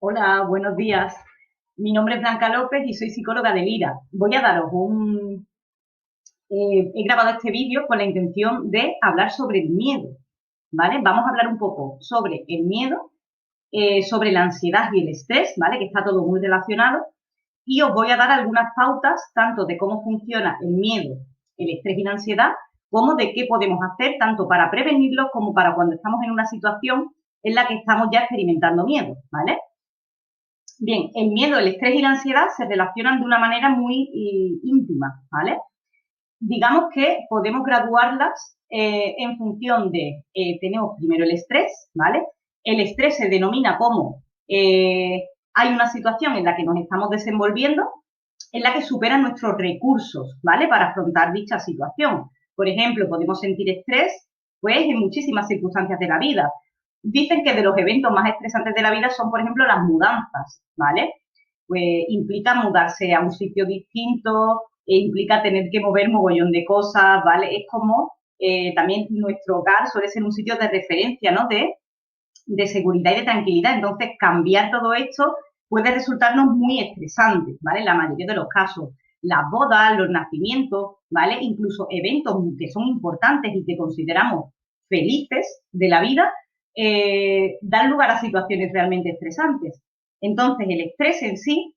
Hola, buenos días. Mi nombre es Blanca López y soy psicóloga de Lira. Voy a daros he grabado este vídeo con la intención de hablar sobre el miedo, ¿vale? Vamos a hablar un poco sobre el miedo, sobre la ansiedad y el estrés, ¿vale? Que está todo muy relacionado. Y os voy a dar algunas pautas, tanto de cómo funciona el miedo, el estrés y la ansiedad, como de qué podemos hacer, tanto para prevenirlo como para cuando estamos en una situación en la que estamos ya experimentando miedo, ¿vale? Bien, el miedo, el estrés y la ansiedad se relacionan de una manera muy íntima, ¿vale? Digamos que podemos graduarlas en función de, tenemos primero el estrés, ¿vale? El estrés se denomina como hay una situación en la que nos estamos desenvolviendo, en la que superan nuestros recursos, ¿vale? Para afrontar dicha situación. Por ejemplo, podemos sentir estrés, pues, en muchísimas circunstancias de la vida. Dicen que de los eventos más estresantes de la vida son, por ejemplo, las mudanzas, ¿vale? Pues implica mudarse a un sitio distinto, implica tener que mover mogollón de cosas, ¿vale? Es como también nuestro hogar suele ser un sitio de referencia, ¿no? De seguridad y de tranquilidad. Entonces, cambiar todo esto puede resultarnos muy estresante, ¿vale? En la mayoría de los casos. Las bodas, los nacimientos, ¿vale? Incluso eventos que son importantes y que consideramos felices de la vida, dan lugar a situaciones realmente estresantes. Entonces, el estrés en sí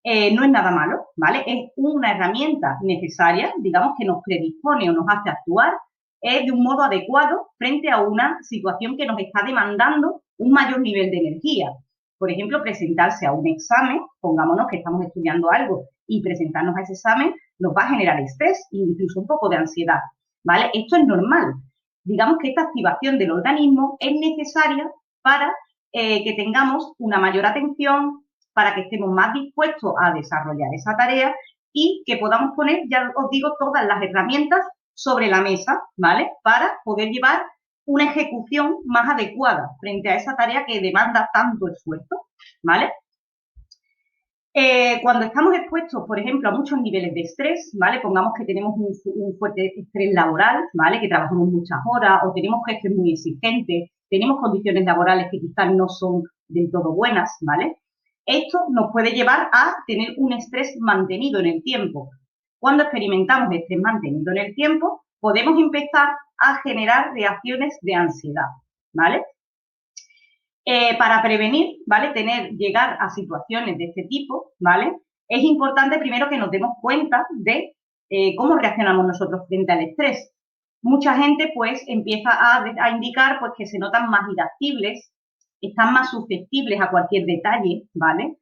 no es nada malo, ¿vale? Es una herramienta necesaria, digamos, que nos predispone o nos hace actuar de un modo adecuado frente a una situación que nos está demandando un mayor nivel de energía. Por ejemplo, presentarse a un examen, pongámonos que estamos estudiando algo y presentarnos a ese examen nos va a generar estrés e incluso un poco de ansiedad, ¿vale? Esto es normal. Digamos que esta activación del organismo es necesaria para que tengamos una mayor atención, para que estemos más dispuestos a desarrollar esa tarea y que podamos poner, ya os digo, todas las herramientas sobre la mesa, ¿vale? Para poder llevar una ejecución más adecuada frente a esa tarea que demanda tanto esfuerzo, ¿vale? Cuando estamos expuestos, por ejemplo, a muchos niveles de estrés, ¿vale? Pongamos que tenemos un fuerte estrés laboral, ¿vale? Que trabajamos muchas horas o tenemos jefes muy exigentes, tenemos condiciones laborales que quizás no son del todo buenas, ¿vale? Esto nos puede llevar a tener un estrés mantenido en el tiempo. Cuando experimentamos estrés mantenido en el tiempo, podemos empezar a generar reacciones de ansiedad, ¿vale? Para prevenir, ¿vale? Llegar a situaciones de este tipo, ¿vale? Es importante primero que nos demos cuenta de cómo reaccionamos nosotros frente al estrés. Mucha gente pues empieza a indicar pues que se notan más irascibles, están más susceptibles a cualquier detalle, ¿vale?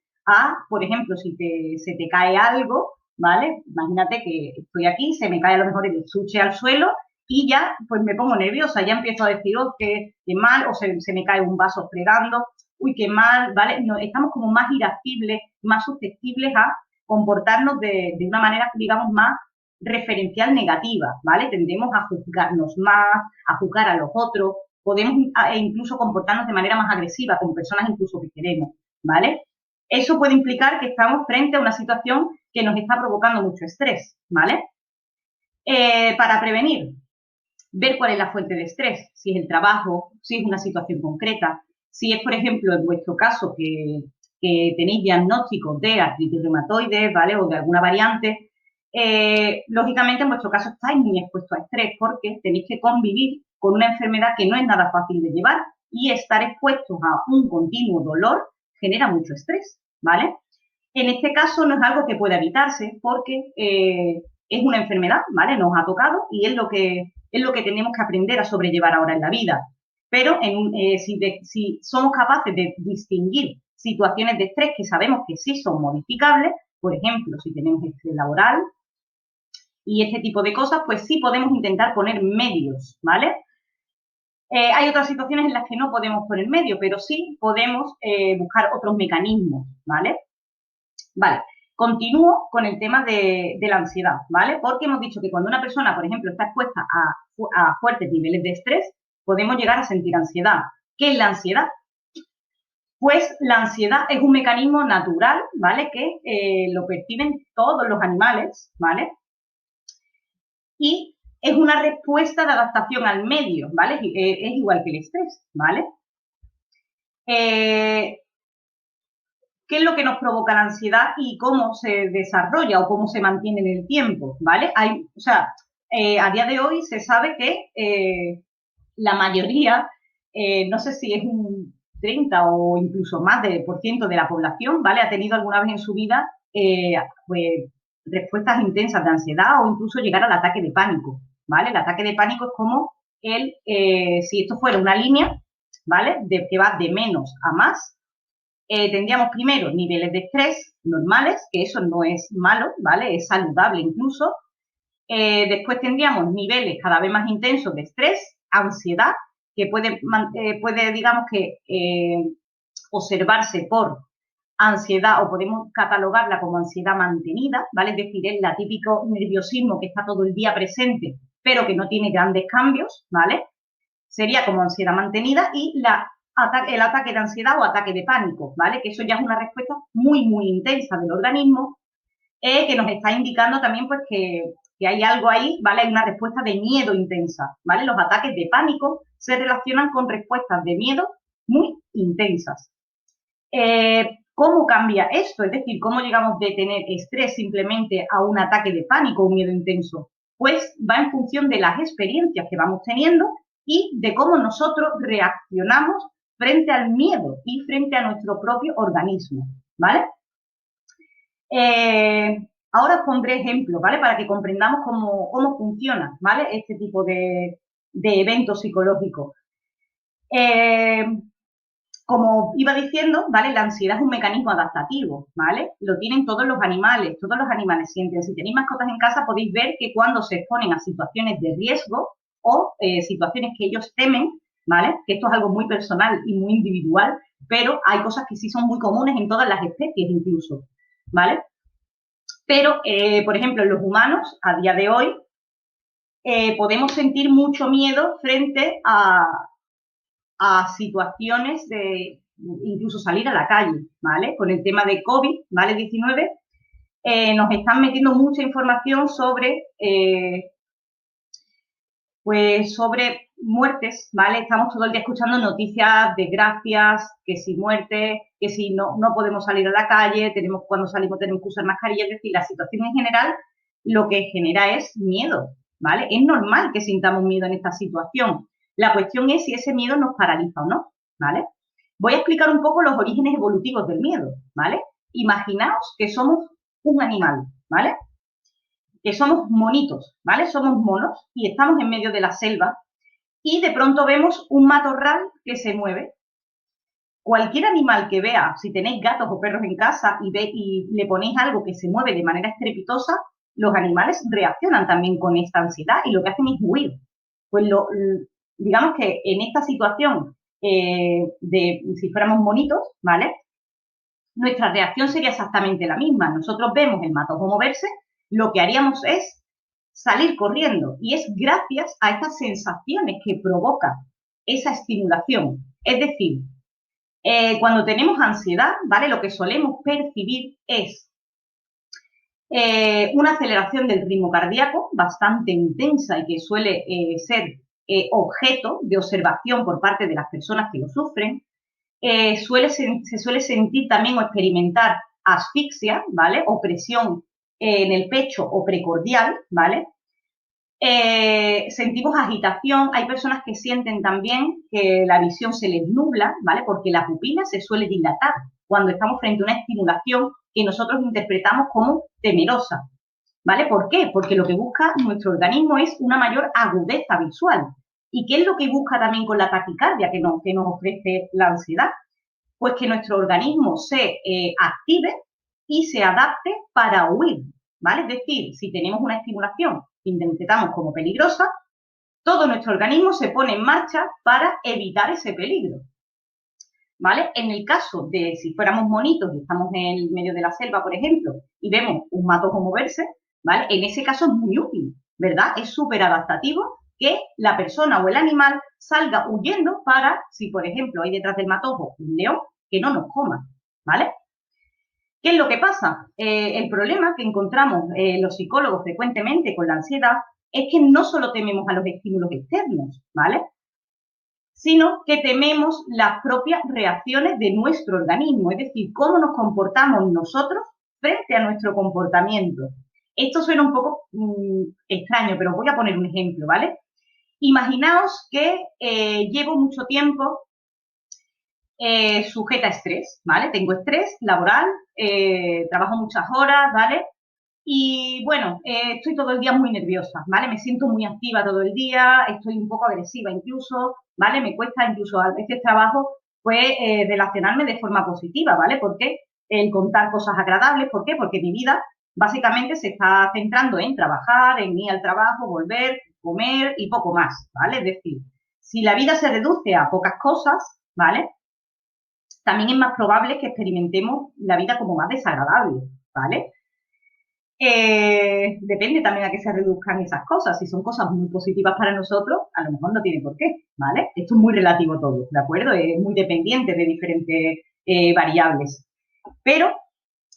Por ejemplo, si se te cae algo, ¿vale? Imagínate que estoy aquí, se me cae a lo mejor el estuche al suelo y ya pues me pongo nerviosa, ya empiezo a decir, oh, qué mal, o se me cae un vaso fregando, uy, qué mal, ¿vale? No, estamos como más irascibles, más susceptibles a comportarnos de una manera, digamos, más referencial negativa, ¿vale? Tendemos a juzgarnos más, a juzgar a los otros, podemos incluso comportarnos de manera más agresiva con personas incluso que queremos, ¿vale? Eso puede implicar que estamos frente a una situación que nos está provocando mucho estrés, ¿vale? Para prevenir, ver cuál es la fuente de estrés, si es el trabajo, si es una situación concreta, si es, por ejemplo, en vuestro caso que tenéis diagnóstico de artritis reumatoide, ¿vale? O de alguna variante, lógicamente en vuestro caso estáis muy expuestos a estrés porque tenéis que convivir con una enfermedad que no es nada fácil de llevar y estar expuestos a un continuo dolor genera mucho estrés, ¿vale? En este caso no es algo que pueda evitarse porque es una enfermedad, ¿vale? Nos ha tocado y es lo que tenemos que aprender a sobrellevar ahora en la vida. Pero si somos capaces de distinguir situaciones de estrés que sabemos que sí son modificables, por ejemplo, si tenemos estrés laboral y este tipo de cosas, pues sí podemos intentar poner medios, ¿vale? Hay otras situaciones en las que no podemos poner medios, pero sí podemos buscar otros mecanismos, ¿vale? Vale, continúo con el tema de la ansiedad, ¿vale? Porque hemos dicho que cuando una persona, por ejemplo, está expuesta a fuertes niveles de estrés, podemos llegar a sentir ansiedad. ¿Qué es la ansiedad? Pues la ansiedad es un mecanismo natural, ¿vale? Que lo perciben todos los animales, ¿vale? Y es una respuesta de adaptación al medio, ¿vale? Es igual que el estrés, ¿vale? Eh, qué es lo que nos provoca la ansiedad y cómo se desarrolla o cómo se mantiene en el tiempo, ¿vale? O sea, a día de hoy se sabe que la mayoría, no sé si es un 30 o incluso más por ciento de la población, ¿vale? Ha tenido alguna vez en su vida pues, respuestas intensas de ansiedad o incluso llegar al ataque de pánico, ¿vale? El ataque de pánico es como si esto fuera una línea, ¿vale? Que va de menos a más. Tendríamos primero niveles de estrés normales, que eso no es malo, ¿vale? Es saludable incluso. Después tendríamos niveles cada vez más intensos de estrés, ansiedad, que puede digamos que, observarse por ansiedad o podemos catalogarla como ansiedad mantenida, ¿vale? Es decir, es la típico nerviosismo que está todo el día presente, pero que no tiene grandes cambios, ¿vale? Sería como ansiedad mantenida y el ataque de ansiedad o ataque de pánico, ¿vale? Que eso ya es una respuesta muy, muy intensa del organismo que nos está indicando también pues que hay algo ahí, ¿vale? Hay una respuesta de miedo intensa, ¿vale? Los ataques de pánico se relacionan con respuestas de miedo muy intensas. ¿Cómo cambia esto? Es decir, ¿cómo llegamos de tener estrés simplemente a un ataque de pánico o un miedo intenso? Pues va en función de las experiencias que vamos teniendo y de cómo nosotros reaccionamos frente al miedo y frente a nuestro propio organismo, ¿vale? Ahora os pondré ejemplos, ¿vale? Para que comprendamos cómo funciona, ¿vale? Este tipo de eventos psicológicos. Como iba diciendo, ¿vale? La ansiedad es un mecanismo adaptativo, ¿vale? Lo tienen todos los animales sienten. Si tenéis mascotas en casa podéis ver que cuando se exponen a situaciones de riesgo o situaciones que ellos temen, ¿vale? Que esto es algo muy personal y muy individual, pero hay cosas que sí son muy comunes en todas las especies incluso, ¿vale? Pero, por ejemplo, en los humanos, a día de hoy, podemos sentir mucho miedo frente a situaciones de incluso salir a la calle, ¿vale? Con el tema de COVID, ¿vale? 19, nos están metiendo mucha información sobre muertes, ¿vale? Estamos todo el día escuchando noticias, desgracias, que si muertes, que si no podemos salir a la calle, cuando salimos tenemos que usar mascarilla, es decir, la situación en general lo que genera es miedo, ¿vale? Es normal que sintamos miedo en esta situación. La cuestión es si ese miedo nos paraliza o no, ¿vale? Voy a explicar un poco los orígenes evolutivos del miedo, ¿vale? Imaginaos que somos un animal, ¿vale? Que somos monitos, ¿vale? Somos monos y estamos en medio de la selva y de pronto vemos un matorral que se mueve. Cualquier animal que vea, si tenéis gatos o perros en casa y le ponéis algo que se mueve de manera estrepitosa, los animales reaccionan también con esta ansiedad y lo que hacen es huir. Pues digamos que en esta situación si fuéramos monitos, ¿vale? Nuestra reacción sería exactamente la misma. Nosotros vemos el matojo moverse, lo que haríamos es salir corriendo y es gracias a estas sensaciones que provoca esa estimulación. Es decir, cuando tenemos ansiedad, ¿vale? Lo que solemos percibir es una aceleración del ritmo cardíaco bastante intensa y que suele ser objeto de observación por parte de las personas que lo sufren. Se suele sentir también o experimentar asfixia, ¿vale? O presión en el pecho o precordial, ¿vale? Sentimos agitación, hay personas que sienten también que la visión se les nubla, ¿vale? Porque la pupila se suele dilatar cuando estamos frente a una estimulación que nosotros interpretamos como temerosa, ¿vale? ¿Por qué? Porque lo que busca nuestro organismo es una mayor agudeza visual. ¿Y qué es lo que busca también con la taquicardia que nos ofrece la ansiedad? Pues que nuestro organismo se active y se adapte para huir, ¿vale? Es decir, si tenemos una estimulación que interpretamos como peligrosa, todo nuestro organismo se pone en marcha para evitar ese peligro, ¿vale? En el caso de si fuéramos monitos y estamos en el medio de la selva, por ejemplo, y vemos un matojo moverse, ¿vale? En ese caso es muy útil, ¿verdad? Es súper adaptativo que la persona o el animal salga huyendo para, si por ejemplo hay detrás del matojo un león, que no nos coma, ¿vale? ¿Qué es lo que pasa? El problema que encontramos los psicólogos frecuentemente con la ansiedad es que no solo tememos a los estímulos externos, ¿vale? sino que tememos las propias reacciones de nuestro organismo, es decir, cómo nos comportamos nosotros frente a nuestro comportamiento. Esto suena un poco extraño, pero voy a poner un ejemplo, ¿vale? Imaginaos que llevo mucho tiempo sujeta a estrés, ¿vale? Tengo estrés laboral, trabajo muchas horas, ¿vale? Y bueno, estoy todo el día muy nerviosa, ¿vale? Me siento muy activa todo el día, estoy un poco agresiva incluso, ¿vale? Me cuesta incluso a veces trabajo, pues, relacionarme de forma positiva, ¿vale? Porque el contar cosas agradables, ¿por qué? Porque mi vida básicamente se está centrando en trabajar, en ir al trabajo, volver, comer y poco más, ¿vale? Es decir, si la vida se reduce a pocas cosas, ¿vale? También es más probable que experimentemos la vida como más desagradable, ¿vale? Depende también a qué se reduzcan esas cosas. Si son cosas muy positivas para nosotros, a lo mejor no tiene por qué, ¿vale? Esto es muy relativo todo, ¿de acuerdo? Es muy dependiente de diferentes variables. Pero,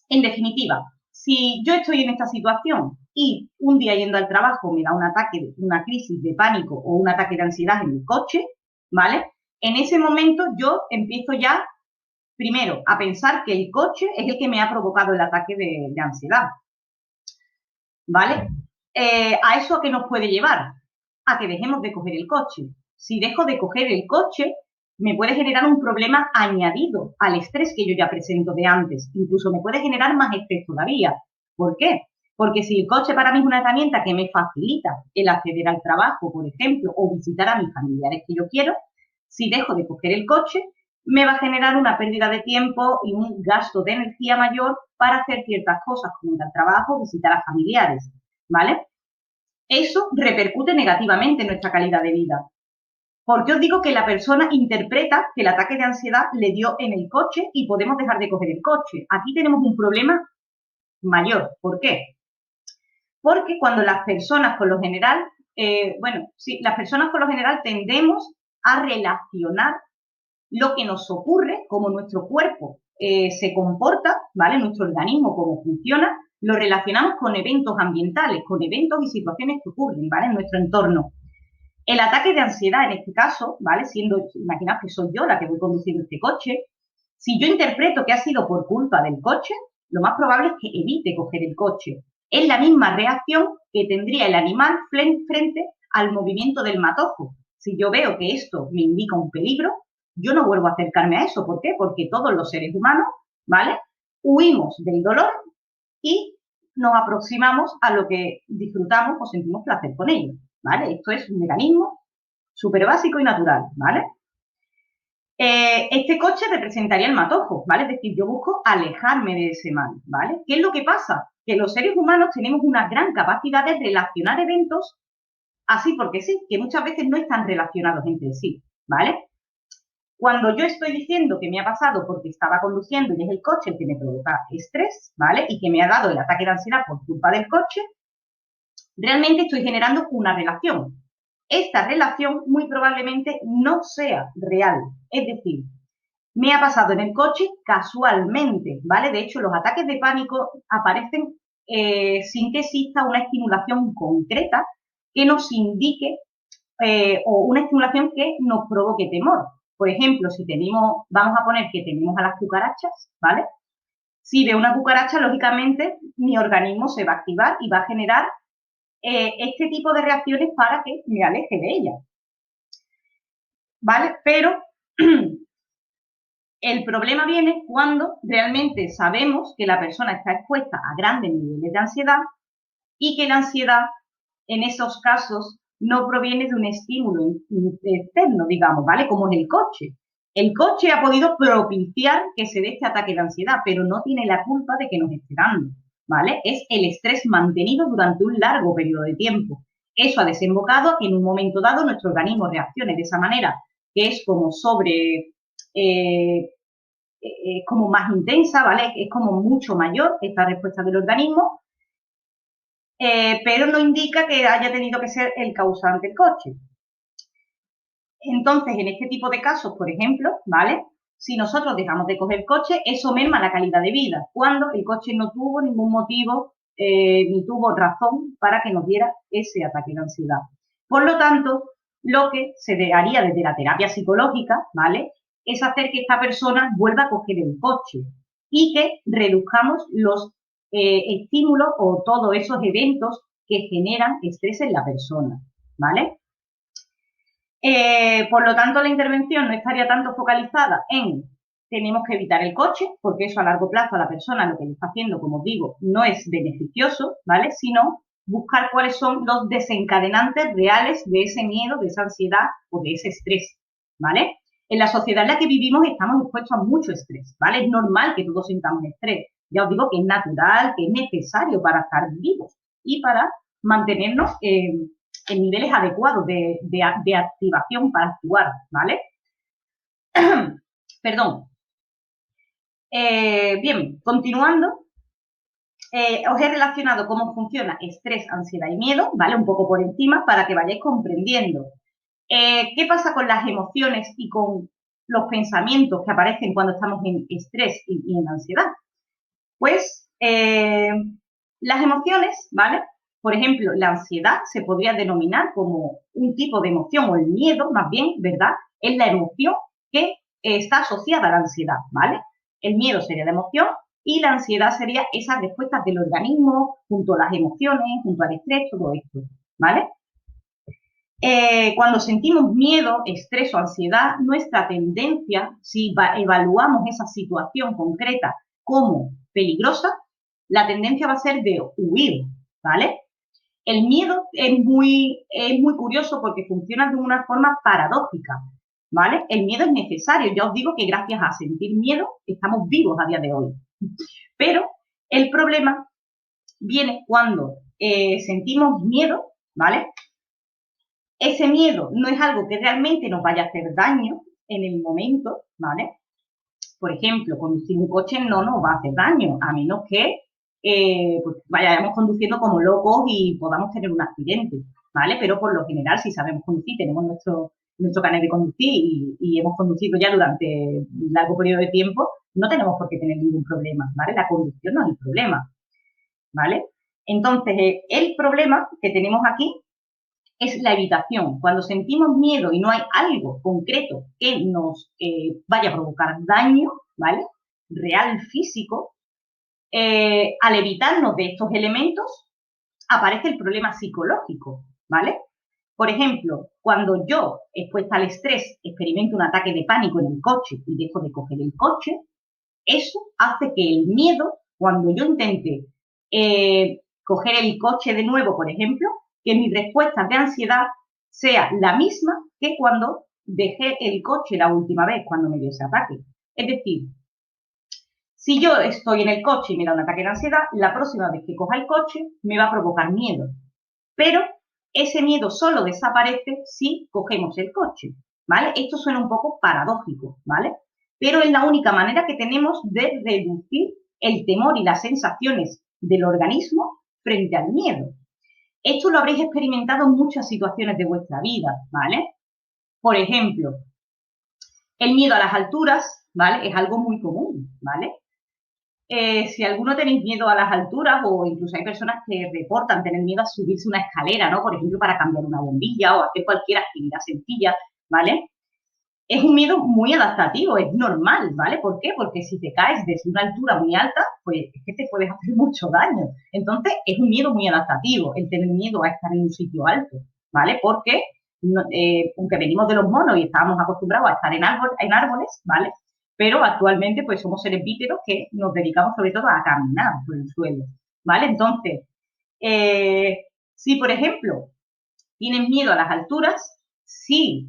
en definitiva, si yo estoy en esta situación y un día yendo al trabajo me da un ataque, una crisis de pánico o un ataque de ansiedad en el coche, ¿vale? En ese momento yo empiezo ya, primero, a pensar que el coche es el que me ha provocado el ataque de ansiedad, ¿vale? ¿A eso a qué nos puede llevar? A que dejemos de coger el coche. Si dejo de coger el coche, me puede generar un problema añadido al estrés que yo ya presento de antes. Incluso me puede generar más estrés todavía. ¿Por qué? Porque si el coche para mí es una herramienta que me facilita el acceder al trabajo, por ejemplo, o visitar a mis familiares que yo quiero, si dejo de coger el coche, me va a generar una pérdida de tiempo y un gasto de energía mayor para hacer ciertas cosas, como ir al trabajo, visitar a familiares, ¿vale? Eso repercute negativamente en nuestra calidad de vida. ¿Por qué os digo que la persona interpreta que el ataque de ansiedad le dio en el coche y podemos dejar de coger el coche? Aquí tenemos un problema mayor. ¿Por qué? Porque cuando las personas, por lo general, las personas por lo general tendemos a relacionar lo que nos ocurre, cómo nuestro cuerpo se comporta, ¿vale? Nuestro organismo, cómo funciona, lo relacionamos con eventos ambientales, con eventos y situaciones que ocurren, ¿vale? En nuestro entorno. El ataque de ansiedad, en este caso, ¿vale? Imaginaos que soy yo la que voy conduciendo este coche, si yo interpreto que ha sido por culpa del coche, lo más probable es que evite coger el coche. Es la misma reacción que tendría el animal frente al movimiento del matojo. Si yo veo que esto me indica un peligro, yo no vuelvo a acercarme a eso. ¿Por qué? Porque todos los seres humanos, ¿vale? Huimos del dolor y nos aproximamos a lo que disfrutamos o sentimos placer con ello, ¿vale? Esto es un mecanismo súper básico y natural, ¿vale? Este coche representaría el matojo, ¿vale? Es decir, yo busco alejarme de ese mal, ¿vale? ¿Qué es lo que pasa? Que los seres humanos tenemos una gran capacidad de relacionar eventos así porque sí, que muchas veces no están relacionados entre sí, ¿vale? Cuando yo estoy diciendo que me ha pasado porque estaba conduciendo y es el coche el que me provoca estrés, ¿vale? Y que me ha dado el ataque de ansiedad por culpa del coche, realmente estoy generando una relación. Esta relación muy probablemente no sea real. Es decir, me ha pasado en el coche casualmente, ¿vale? De hecho, los ataques de pánico aparecen sin que exista una estimulación concreta que nos indique o una estimulación que nos provoque temor. Por ejemplo, si tenemos, vamos a poner que tenemos a las cucarachas, ¿vale? Si veo una cucaracha, lógicamente mi organismo se va a activar y va a generar este tipo de reacciones para que me aleje de ella, ¿vale? Pero el problema viene cuando realmente sabemos que la persona está expuesta a grandes niveles de ansiedad y que la ansiedad en esos casos no proviene de un estímulo externo, digamos, ¿vale? Como es el coche. El coche ha podido propiciar que se dé este ataque de ansiedad, pero no tiene la culpa de que nos esté dando, ¿vale? Es el estrés mantenido durante un largo periodo de tiempo. Eso ha desembocado a que en un momento dado nuestro organismo reaccione de esa manera, que es como como más intensa, ¿vale? Es como mucho mayor esta respuesta del organismo, pero no indica que haya tenido que ser el causante el coche. Entonces, en este tipo de casos, por ejemplo, ¿vale? Si nosotros dejamos de coger el coche, eso merma la calidad de vida, cuando el coche no tuvo ningún motivo ni tuvo razón para que nos diera ese ataque de ansiedad. Por lo tanto, lo que se haría desde la terapia psicológica, ¿vale? Es hacer que esta persona vuelva a coger el coche y que reduzcamos los estímulos o todos esos eventos que generan estrés en la persona, ¿vale? Por lo tanto, la intervención no estaría tanto focalizada en tenemos que evitar el coche, porque eso a largo plazo a la persona lo que le está haciendo, como os digo, no es beneficioso, ¿vale? Sino buscar cuáles son los desencadenantes reales de ese miedo, de esa ansiedad o de ese estrés, ¿vale? En la sociedad en la que vivimos estamos expuestos a mucho estrés, ¿vale? Es normal que todos sintamos estrés. Ya os digo que es natural, que es necesario para estar vivos y para mantenernos en niveles adecuados de activación para actuar, ¿vale? Perdón. Bien, continuando, os he relacionado cómo funciona estrés, ansiedad y miedo, ¿vale? Un poco por encima para que vayáis comprendiendo. ¿Qué pasa con las emociones y con los pensamientos que aparecen cuando estamos en estrés y en ansiedad? Pues las emociones, ¿vale? Por ejemplo, la ansiedad se podría denominar como un tipo de emoción, o el miedo, más bien, ¿verdad? Es la emoción que está asociada a la ansiedad, ¿vale? El miedo sería la emoción y la ansiedad sería esas respuestas del organismo junto a las emociones, junto al estrés, todo esto, ¿vale? Cuando sentimos miedo, estrés o ansiedad, nuestra tendencia, si evaluamos esa situación concreta como peligrosa, la tendencia va a ser de huir, ¿vale? El miedo es muy curioso porque funciona de una forma paradójica, ¿vale? El miedo es necesario. Ya os digo que gracias a sentir miedo estamos vivos a día de hoy. Pero el problema viene cuando sentimos miedo, ¿vale? Ese miedo no es algo que realmente nos vaya a hacer daño en el momento, ¿vale? Por ejemplo, conducir un coche no nos va a hacer daño, a menos que pues vayamos conduciendo como locos y podamos tener un accidente, ¿vale? Pero por lo general, si sabemos conducir, tenemos nuestro carnet de conducir y hemos conducido ya durante un largo periodo de tiempo, no tenemos por qué tener ningún problema, ¿vale? La conducción no es el problema, ¿vale? Entonces, el problema que tenemos aquí es la evitación. Cuando sentimos miedo y no hay algo concreto que nos vaya a provocar daño, ¿vale? Real, físico, al evitarnos de estos elementos, aparece el problema psicológico, ¿vale? Por ejemplo, cuando yo, expuesta al estrés, experimento un ataque de pánico en el coche y dejo de coger el coche, eso hace que el miedo, cuando yo intente coger el coche de nuevo, por ejemplo, que mi respuesta de ansiedad sea la misma que cuando dejé el coche la última vez, cuando me dio ese ataque. Es decir, si yo estoy en el coche y me da un ataque de ansiedad, la próxima vez que coja el coche me va a provocar miedo. Pero ese miedo solo desaparece si cogemos el coche, ¿vale? Esto suena un poco paradójico, ¿vale? Pero es la única manera que tenemos de reducir el temor y las sensaciones del organismo frente al miedo. Esto lo habréis experimentado en muchas situaciones de vuestra vida, ¿vale? Por ejemplo, el miedo a las alturas, ¿vale? Es algo muy común, ¿vale? Si alguno tenéis miedo a las alturas o incluso hay personas que reportan tener miedo a subirse una escalera, ¿no? Por ejemplo, para cambiar una bombilla o hacer cualquier actividad sencilla, ¿vale? Es un miedo muy adaptativo, es normal, ¿vale? ¿Por qué? Porque si te caes desde una altura muy alta, pues es que te puedes hacer mucho daño. Entonces, es un miedo muy adaptativo, el tener miedo a estar en un sitio alto, ¿vale? Porque, aunque venimos de los monos y estábamos acostumbrados a estar en árboles, ¿vale? Pero actualmente, pues somos seres bípedos que nos dedicamos sobre todo a caminar por el suelo, ¿vale? Entonces, si por ejemplo tienes miedo a las alturas, sí,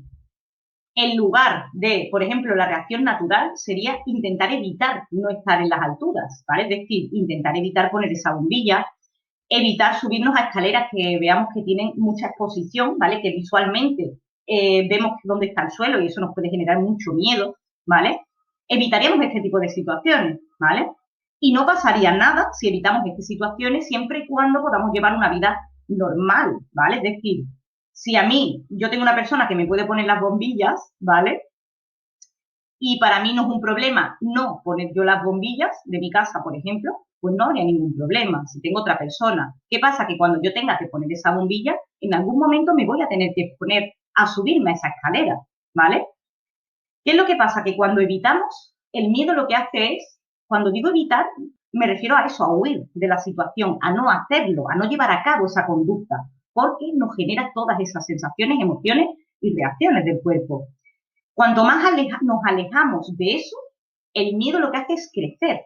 en lugar de, por ejemplo, la reacción natural sería intentar evitar no estar en las alturas, ¿vale? Es decir, intentar evitar poner esa bombilla, evitar subirnos a escaleras que veamos que tienen mucha exposición, ¿vale? Que visualmente vemos dónde está el suelo y eso nos puede generar mucho miedo, ¿vale? Evitaríamos este tipo de situaciones, ¿vale? Y no pasaría nada si evitamos estas situaciones siempre y cuando podamos llevar una vida normal, ¿vale? Es decir, si a mí, yo tengo una persona que me puede poner las bombillas, ¿vale? Y para mí no es un problema no poner yo las bombillas de mi casa, por ejemplo, pues no habría ningún problema si tengo otra persona. ¿Qué pasa? Que cuando yo tenga que poner esa bombilla, en algún momento me voy a tener que poner a subirme a esa escalera, ¿vale? ¿Qué es lo que pasa? Que cuando evitamos, el miedo lo que hace es, cuando digo evitar, me refiero a eso, a huir de la situación, a no hacerlo, a no llevar a cabo esa conducta, porque nos genera todas esas sensaciones, emociones y reacciones del cuerpo. Cuanto más nos alejamos de eso, el miedo lo que hace es crecer.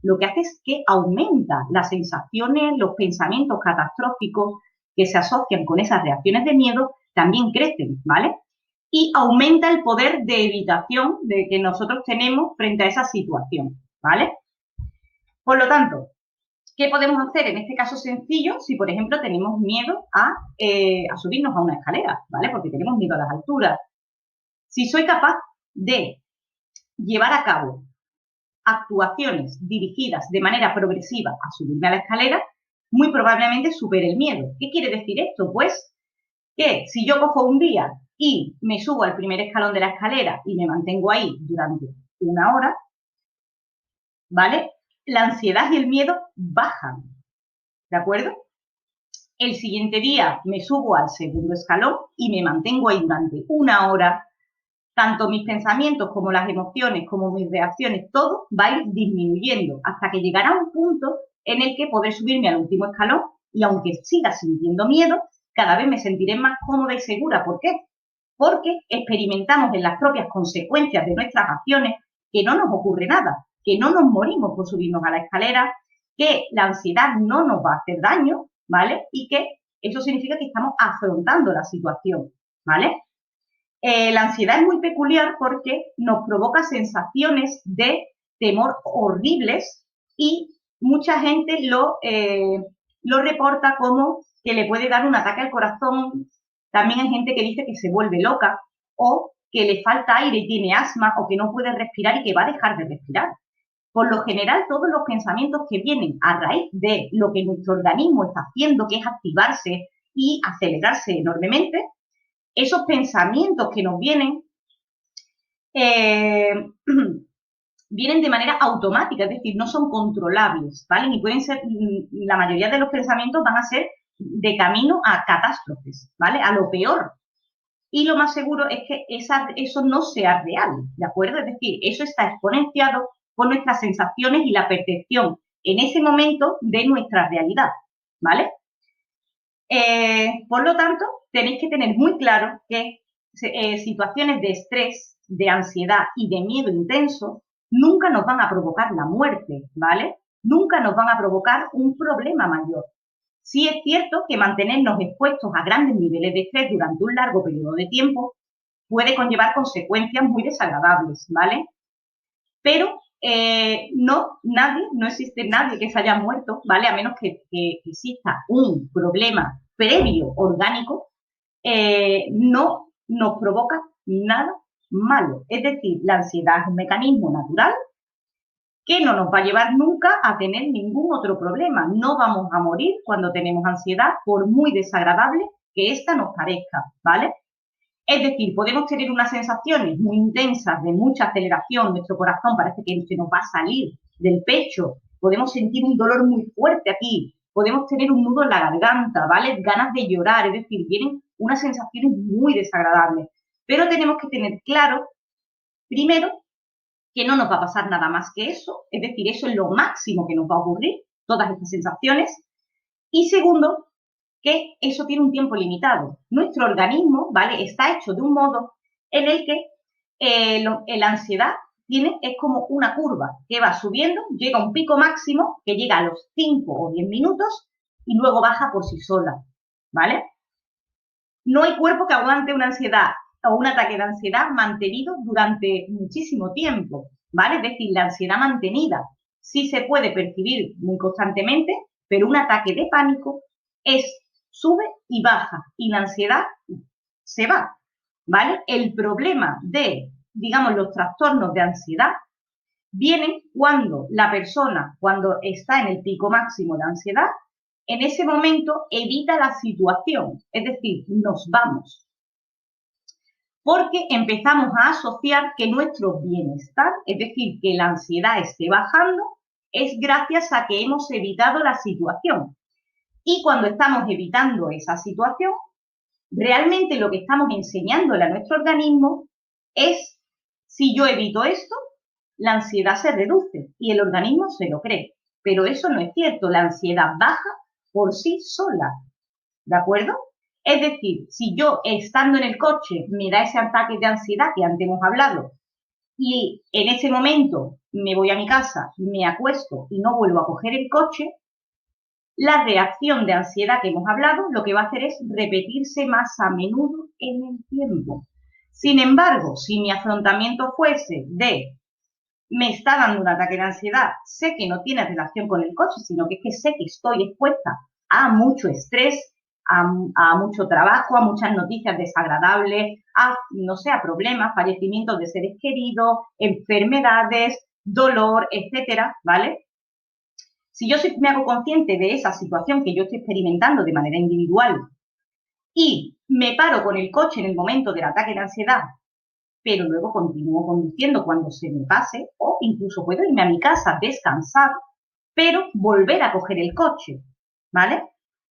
Lo que hace es que aumenta las sensaciones, los pensamientos catastróficos que se asocian con esas reacciones de miedo, también crecen, ¿vale? Y aumenta el poder de evitación de que nosotros tenemos frente a esa situación, ¿vale? Por lo tanto, ¿qué podemos hacer en este caso sencillo si, por ejemplo, tenemos miedo a subirnos a una escalera, ¿vale? Porque tenemos miedo a las alturas. Si soy capaz de llevar a cabo actuaciones dirigidas de manera progresiva a subirme a la escalera, muy probablemente supere el miedo. ¿Qué quiere decir esto? Pues que si yo cojo un día y me subo al primer escalón de la escalera y me mantengo ahí durante una hora, ¿vale? La ansiedad y el miedo bajan, ¿de acuerdo? El siguiente día me subo al segundo escalón y me mantengo ahí durante una hora. Tanto mis pensamientos como las emociones, como mis reacciones, todo va a ir disminuyendo hasta que llegará un punto en el que podré subirme al último escalón y aunque siga sintiendo miedo, cada vez me sentiré más cómoda y segura. ¿Por qué? Porque experimentamos en las propias consecuencias de nuestras acciones que no nos ocurre nada, que no nos morimos por subirnos a la escalera, que la ansiedad no nos va a hacer daño, ¿vale? Y que eso significa que estamos afrontando la situación, ¿vale? La ansiedad es muy peculiar porque nos provoca sensaciones de temor horribles y mucha gente lo reporta como que le puede dar un ataque al corazón. También hay gente que dice que se vuelve loca o que le falta aire y tiene asma o que no puede respirar y que va a dejar de respirar. Por lo general, todos los pensamientos que vienen a raíz de lo que nuestro organismo está haciendo, que es activarse y acelerarse enormemente, esos pensamientos que nos vienen, vienen de manera automática, es decir, no son controlables, ¿vale? Y pueden ser, la mayoría de los pensamientos van a ser de camino a catástrofes, ¿vale? A lo peor. Y lo más seguro es que eso no sea real, ¿de acuerdo? Es decir, eso está exponenciado por nuestras sensaciones y la percepción en ese momento de nuestra realidad, ¿vale? Por lo tanto, tenéis que tener muy claro que situaciones de estrés, de ansiedad y de miedo intenso nunca nos van a provocar la muerte, ¿vale? Nunca nos van a provocar un problema mayor. Sí es cierto que mantenernos expuestos a grandes niveles de estrés durante un largo periodo de tiempo puede conllevar consecuencias muy desagradables, ¿vale? Pero no existe nadie que se haya muerto, ¿vale? A menos que exista un problema previo orgánico, no nos provoca nada malo. Es decir, la ansiedad es un mecanismo natural que no nos va a llevar nunca a tener ningún otro problema. No vamos a morir cuando tenemos ansiedad, por muy desagradable que ésta nos parezca, ¿vale? Es decir, podemos tener unas sensaciones muy intensas de mucha aceleración, nuestro corazón parece que se nos va a salir del pecho, podemos sentir un dolor muy fuerte aquí, podemos tener un nudo en la garganta, ¿vale? Ganas de llorar, es decir, vienen unas sensaciones muy desagradables. Pero tenemos que tener claro, primero, que no nos va a pasar nada más que eso, es decir, eso es lo máximo que nos va a ocurrir, todas estas sensaciones. Y segundo, que eso tiene un tiempo limitado. Nuestro organismo, ¿vale? Está hecho de un modo en el que la ansiedad es como una curva que va subiendo, llega a un pico máximo que llega a los 5 o 10 minutos y luego baja por sí sola, ¿vale? No hay cuerpo que aguante una ansiedad o un ataque de ansiedad mantenido durante muchísimo tiempo, ¿vale? Es decir, la ansiedad mantenida sí se puede percibir muy constantemente, pero un ataque de pánico sube y baja y la ansiedad se va, ¿vale? El problema de, digamos, los trastornos de ansiedad vienen cuando la persona, cuando está en el pico máximo de ansiedad, en ese momento evita la situación, es decir, nos vamos. Porque empezamos a asociar que nuestro bienestar, es decir, que la ansiedad esté bajando, es gracias a que hemos evitado la situación. Y cuando estamos evitando esa situación, Realmente lo que estamos enseñándole a nuestro organismo es, si yo evito esto, la ansiedad se reduce y el organismo se lo cree. Pero eso no es cierto, la ansiedad baja por sí sola, ¿de acuerdo? Es decir, si yo estando en el coche me da ese ataque de ansiedad que antes hemos hablado y en ese momento me voy a mi casa, me acuesto y no vuelvo a coger el coche, la reacción de ansiedad que hemos hablado lo que va a hacer es repetirse más a menudo en el tiempo. Sin embargo, si mi afrontamiento fuese de me está dando un ataque de ansiedad, sé que no tiene relación con el coche, sino que es que sé que estoy expuesta a mucho estrés, a mucho trabajo, a muchas noticias desagradables, a, no sé, a problemas, fallecimientos de seres queridos, enfermedades, dolor, etcétera, ¿vale? Si yo me hago consciente de esa situación que yo estoy experimentando de manera individual y me paro con el coche en el momento del ataque de ansiedad, pero luego continúo conduciendo cuando se me pase, o incluso puedo irme a mi casa, descansar, pero volver a coger el coche, ¿vale?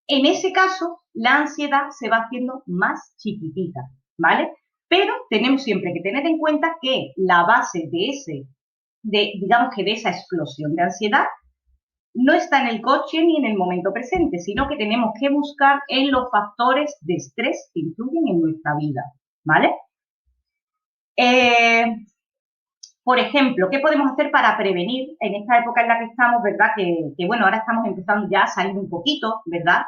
En ese caso, la ansiedad se va haciendo más chiquitita, ¿vale? Pero tenemos siempre que tener en cuenta que la base digamos que de esa explosión de ansiedad no está en el coche ni en el momento presente, sino que tenemos que buscar en los factores de estrés que influyen en nuestra vida, ¿vale? Eh, por ejemplo, ¿qué podemos hacer para prevenir en esta época en la que estamos, verdad? Que bueno, ahora estamos empezando ya a salir un poquito, ¿verdad?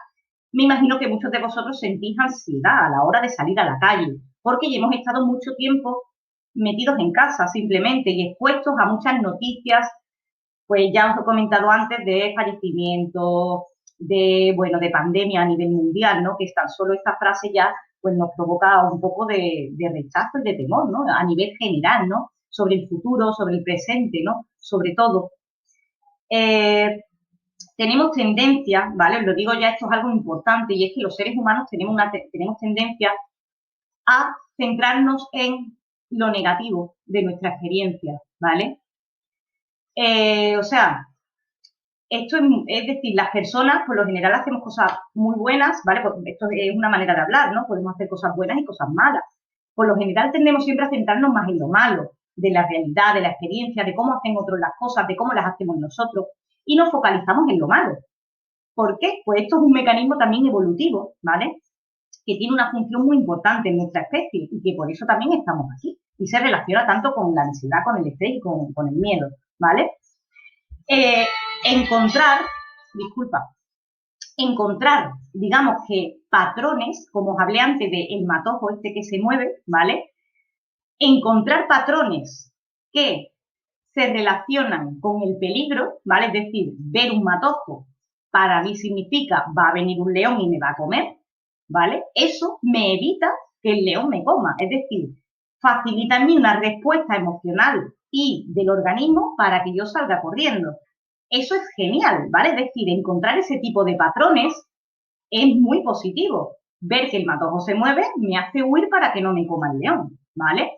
Me imagino que muchos de vosotros sentís ansiedad a la hora de salir a la calle, porque ya hemos estado mucho tiempo metidos en casa simplemente y expuestos a muchas noticias, pues ya os he comentado antes de fallecimientos, bueno, de pandemia a nivel mundial, ¿no? Que tan solo esta frase ya, pues nos provoca un poco de rechazo y de temor, ¿no? A nivel general, ¿no? Sobre el futuro, sobre el presente, ¿no? Sobre todo. Eh, tenemos tendencia, ¿vale? Os lo digo ya, esto es algo importante, y es que los seres humanos tenemos tendencia a centrarnos en lo negativo de nuestra experiencia, ¿vale? O sea, esto es decir, las personas por lo general hacemos cosas muy buenas, ¿vale? Pues esto es una manera de hablar, ¿no? Podemos hacer cosas buenas y cosas malas. Por lo general tendemos siempre a centrarnos más en lo malo, de la realidad, de la experiencia, de cómo hacen otros las cosas, de cómo las hacemos nosotros, y nos focalizamos en lo malo. ¿Por qué? Pues esto es un mecanismo también evolutivo, ¿vale? Que tiene una función muy importante en nuestra especie y que por eso también estamos aquí. Y se relaciona tanto con la ansiedad, con el estrés y con el miedo, ¿vale? Eh, encontrar, disculpa, encontrar, digamos que patrones, como os hablé antes del matojo este que se mueve, ¿vale? Encontrar patrones que se relacionan con el peligro, ¿vale? Es decir, ver un matojo para mí significa va a venir un león y me va a comer, ¿vale? Eso me evita que el león me coma, es decir, facilita en mí una respuesta emocional y del organismo para que yo salga corriendo. Eso es genial, ¿vale? Es decir, encontrar ese tipo de patrones es muy positivo. Ver que el matojo se mueve me hace huir para que no me coma el león, ¿vale?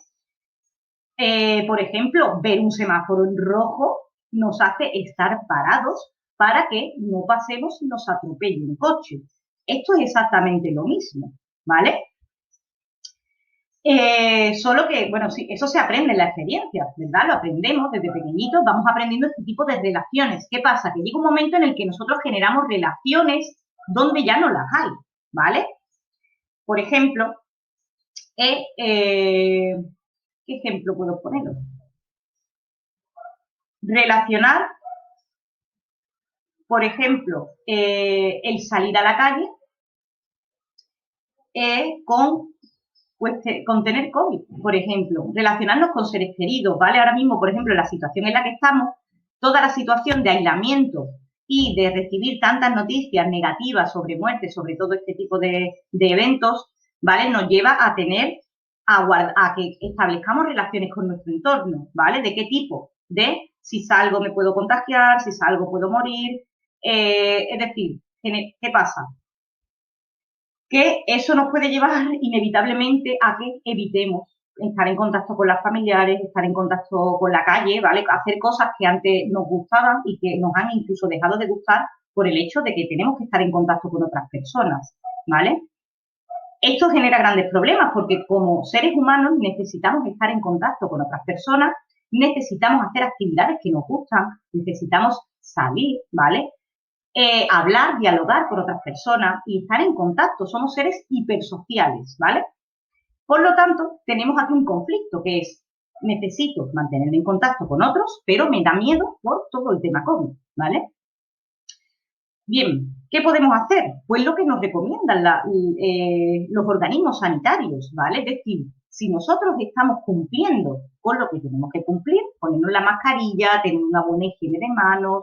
Por ejemplo, ver un semáforo en rojo nos hace estar parados para que no pasemos y nos atropelle un coche. Esto es exactamente lo mismo, ¿vale? Solo que, bueno, sí, eso se aprende en la experiencia, ¿verdad? Lo aprendemos desde pequeñitos, vamos aprendiendo este tipo de relaciones. ¿Qué pasa? Que llega un momento en el que nosotros generamos relaciones donde ya no las hay, ¿vale? Por ejemplo, ¿qué ejemplo puedo poner? Relacionar, por ejemplo, el salir a la calle con tener COVID, por ejemplo, relacionarnos con seres queridos, ¿vale? Ahora mismo, por ejemplo, la situación en la que estamos, toda la situación de aislamiento y de recibir tantas noticias negativas sobre muerte, sobre todo este tipo de eventos, ¿vale? Nos lleva a a que establezcamos relaciones con nuestro entorno, ¿vale? ¿De qué tipo? De si salgo me puedo contagiar, si salgo puedo morir, es decir, ¿qué pasa? Que eso nos puede llevar inevitablemente a que evitemos estar en contacto con las familiares, estar en contacto con la calle, ¿vale? Hacer cosas que antes nos gustaban y que nos han incluso dejado de gustar por el hecho de que tenemos que estar en contacto con otras personas, ¿vale? Esto genera grandes problemas porque como seres humanos necesitamos estar en contacto con otras personas, necesitamos hacer actividades que nos gustan, necesitamos salir, ¿vale? Hablar, dialogar con otras personas y estar en contacto. Somos seres hipersociales, ¿vale? Por lo tanto, tenemos aquí un conflicto que es, necesito mantenerme en contacto con otros, pero me da miedo por todo el tema COVID, ¿vale? Bien, ¿qué podemos hacer? Pues lo que nos recomiendan los organismos sanitarios, ¿vale? Es decir, si nosotros estamos cumpliendo con lo que tenemos que cumplir, ponernos la mascarilla, tener una buena higiene de manos,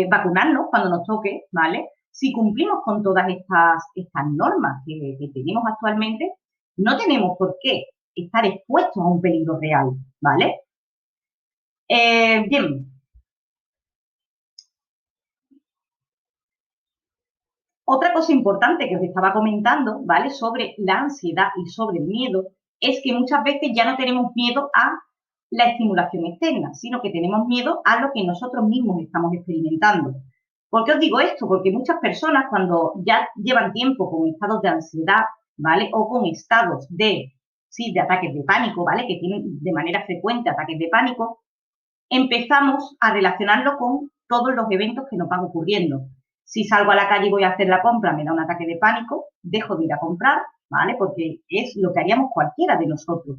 vacunarnos cuando nos toque, ¿vale? Si cumplimos con todas estas normas que tenemos actualmente, no tenemos por qué estar expuestos a un peligro real, ¿vale? Bien, otra cosa importante que os estaba comentando, ¿vale? Sobre la ansiedad y sobre el miedo, es que muchas veces ya no tenemos miedo a la estimulación externa, sino que tenemos miedo a lo que nosotros mismos estamos experimentando. ¿Por qué os digo esto? Porque muchas personas cuando ya llevan tiempo con estados de ansiedad, ¿vale? O con estados de ataques de pánico, ¿vale? Que tienen de manera frecuente ataques de pánico, empezamos a relacionarlo con todos los eventos que nos van ocurriendo. Si salgo a la calle y voy a hacer la compra, me da un ataque de pánico, dejo de ir a comprar, ¿vale? Porque es lo que haríamos cualquiera de nosotros.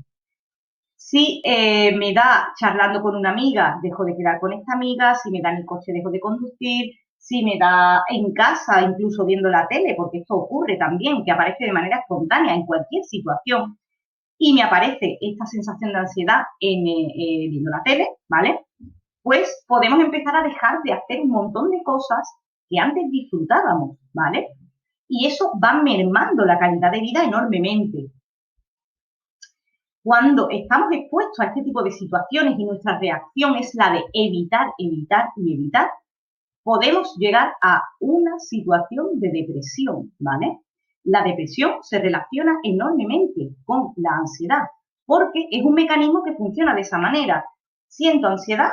Si me da charlando con una amiga, dejo de quedar con esta amiga. Si me da en el coche, dejo de conducir. Si me da en casa, incluso viendo la tele, porque esto ocurre también, que aparece de manera espontánea en cualquier situación, y me aparece esta sensación de ansiedad viendo la tele, ¿vale? Pues podemos empezar a dejar de hacer un montón de cosas que antes disfrutábamos, ¿vale? Y eso va mermando la calidad de vida enormemente. Cuando estamos expuestos a este tipo de situaciones y nuestra reacción es la de evitar, evitar y evitar, podemos llegar a una situación de depresión, ¿vale? La depresión se relaciona enormemente con la ansiedad, porque es un mecanismo que funciona de esa manera. Siento ansiedad,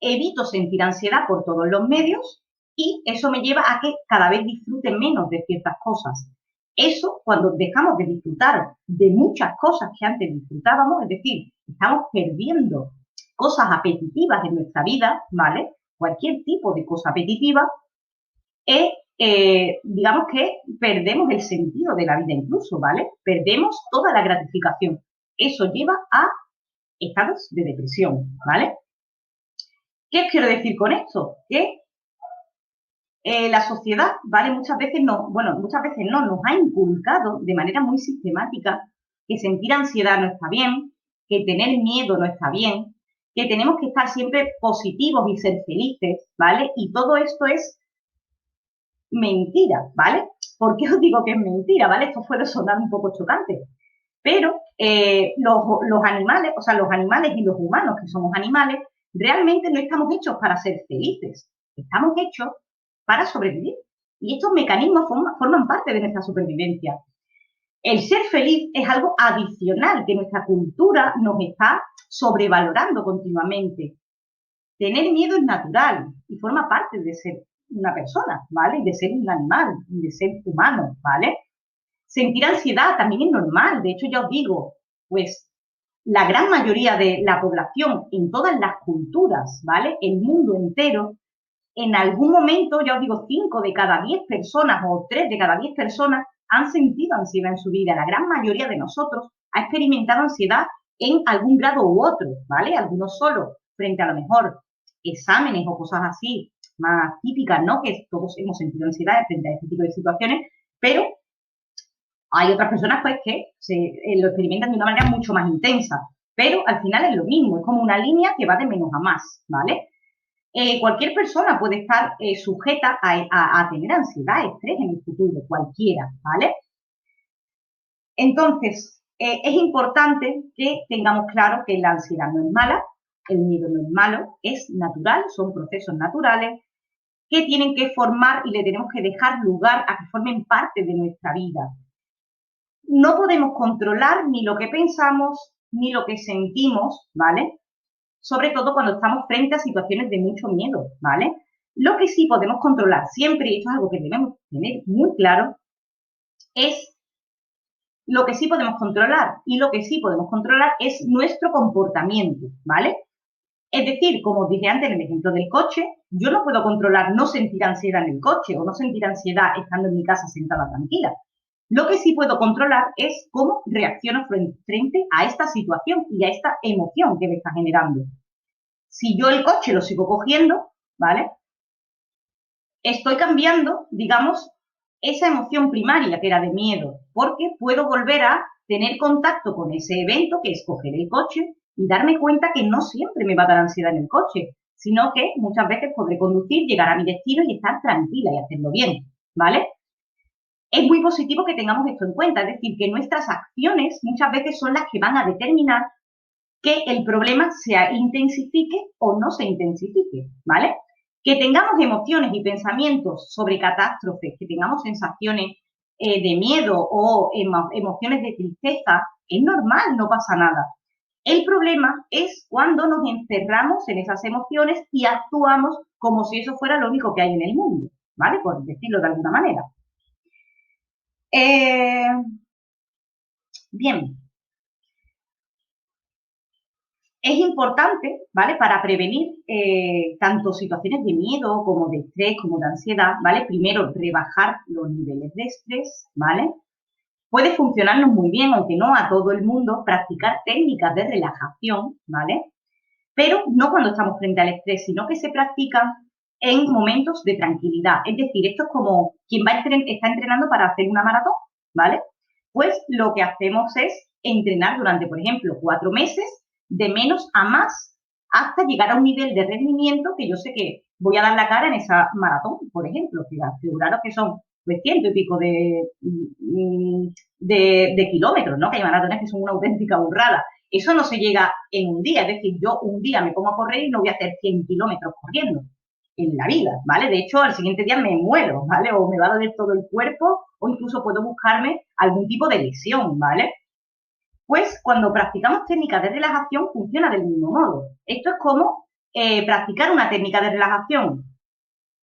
evito sentir ansiedad por todos los medios y eso me lleva a que cada vez disfrute menos de ciertas cosas. Eso, cuando dejamos de disfrutar de muchas cosas que antes disfrutábamos, es decir, estamos perdiendo cosas apetitivas en nuestra vida, ¿vale? Cualquier tipo de cosa apetitiva, digamos que perdemos el sentido de la vida incluso, ¿vale? Perdemos toda la gratificación. Eso lleva a estados de depresión, ¿vale? ¿Qué os quiero decir con esto? Que la sociedad, ¿vale? Muchas veces no, nos ha inculcado de manera muy sistemática que sentir ansiedad no está bien, que tener miedo no está bien, que tenemos que estar siempre positivos y ser felices, ¿vale? Y todo esto es mentira, ¿vale? ¿Por qué os digo que es mentira, ¿vale? Esto puede sonar un poco chocante, pero los animales, o sea, los animales y los humanos, que somos animales, realmente no estamos hechos para ser felices, estamos hechos para sobrevivir. Y estos mecanismos forman parte de nuestra supervivencia. El ser feliz es algo adicional que nuestra cultura nos está sobrevalorando continuamente. Tener miedo es natural y forma parte de ser una persona, ¿vale? Y de ser un animal, y de ser humano, ¿vale? Sentir ansiedad también es normal. De hecho, ya os digo, pues la gran mayoría de la población en todas las culturas, ¿vale? El mundo entero, en algún momento, ya os digo, 5 de cada 10 personas o 3 de cada 10 personas han sentido ansiedad en su vida. La gran mayoría de nosotros ha experimentado ansiedad en algún grado u otro, ¿vale? Algunos solo, frente a lo mejor exámenes o cosas así más típicas, ¿no? Que todos hemos sentido ansiedad frente a este tipo de situaciones, pero hay otras personas pues que lo experimentan de una manera mucho más intensa, pero al final es lo mismo, es como una línea que va de menos a más, ¿vale? Cualquier persona puede estar sujeta a tener ansiedad, estrés en el futuro, cualquiera, ¿vale? Entonces, es importante que tengamos claro que la ansiedad no es mala, el miedo no es malo, es natural, son procesos naturales que tienen que formar y le tenemos que dejar lugar a que formen parte de nuestra vida. No podemos controlar ni lo que pensamos ni lo que sentimos, ¿vale? Sobre todo cuando estamos frente a situaciones de mucho miedo, ¿vale? Lo que sí podemos controlar siempre, y esto es algo que debemos tener muy claro, es lo que sí podemos controlar. Y lo que sí podemos controlar es nuestro comportamiento, ¿vale? Es decir, como os dije antes en el ejemplo del coche, yo no puedo controlar no sentir ansiedad en el coche o no sentir ansiedad estando en mi casa sentada tranquila. Lo que sí puedo controlar es cómo reacciono frente a esta situación y a esta emoción que me está generando. Si yo el coche lo sigo cogiendo, ¿vale? Estoy cambiando, digamos, esa emoción primaria que era de miedo, porque puedo volver a tener contacto con ese evento, que es coger el coche, y darme cuenta que no siempre me va a dar ansiedad en el coche, sino que muchas veces podré conducir, llegar a mi destino y estar tranquila y hacerlo bien, ¿vale? Es muy positivo que tengamos esto en cuenta, es decir, que nuestras acciones muchas veces son las que van a determinar que el problema se intensifique o no se intensifique, ¿vale? Que tengamos emociones y pensamientos sobre catástrofes, que tengamos sensaciones de miedo o emociones de tristeza, es normal, no pasa nada. El problema es cuando nos encerramos en esas emociones y actuamos como si eso fuera lo único que hay en el mundo, ¿vale? Por decirlo de alguna manera. Bien, es importante, ¿vale? Para prevenir tanto situaciones de miedo como de estrés, como de ansiedad, ¿vale? Primero, rebajar los niveles de estrés, ¿vale? Puede funcionarnos muy bien, aunque no a todo el mundo, practicar técnicas de relajación, ¿vale? Pero no cuando estamos frente al estrés, sino que se practican en momentos de tranquilidad. Es decir, esto es como quien está entrenando para hacer una maratón, ¿vale? Pues lo que hacemos es entrenar durante, por ejemplo, 4 meses, de menos a más, hasta llegar a un nivel de rendimiento que yo sé que voy a dar la cara en esa maratón, por ejemplo. Figuraros que son pues, ciento y pico de kilómetros, ¿no? Que hay maratones que son una auténtica burrada. Eso no se llega en un día, es decir, yo un día me pongo a correr y no voy a hacer 100 kilómetros corriendo en la vida, ¿vale? De hecho, al siguiente día me muero, ¿vale? O me va a doler todo el cuerpo o incluso puedo buscarme algún tipo de lesión, ¿vale? Pues cuando practicamos técnicas de relajación funciona del mismo modo. Esto es como practicar una técnica de relajación.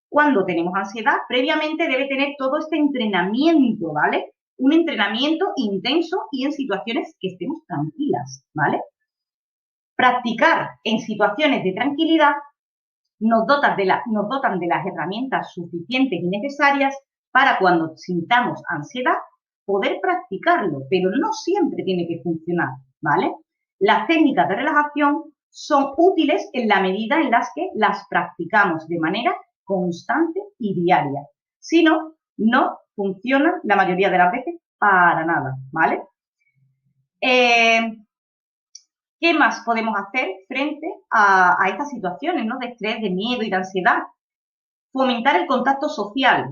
Cuando tenemos ansiedad, previamente debe tener todo este entrenamiento, ¿vale? Un entrenamiento intenso y en situaciones que estemos tranquilas, ¿vale? Practicar en situaciones de tranquilidad nos dotan de las herramientas suficientes y necesarias para cuando sintamos ansiedad poder practicarlo, pero no siempre tiene que funcionar, ¿vale? Las técnicas de relajación son útiles en la medida en las que las practicamos de manera constante y diaria. Si no, no funcionan la mayoría de las veces para nada, ¿vale? ¿Qué más podemos hacer frente a estas situaciones, ¿no? De estrés, de miedo y de ansiedad? Fomentar el contacto social,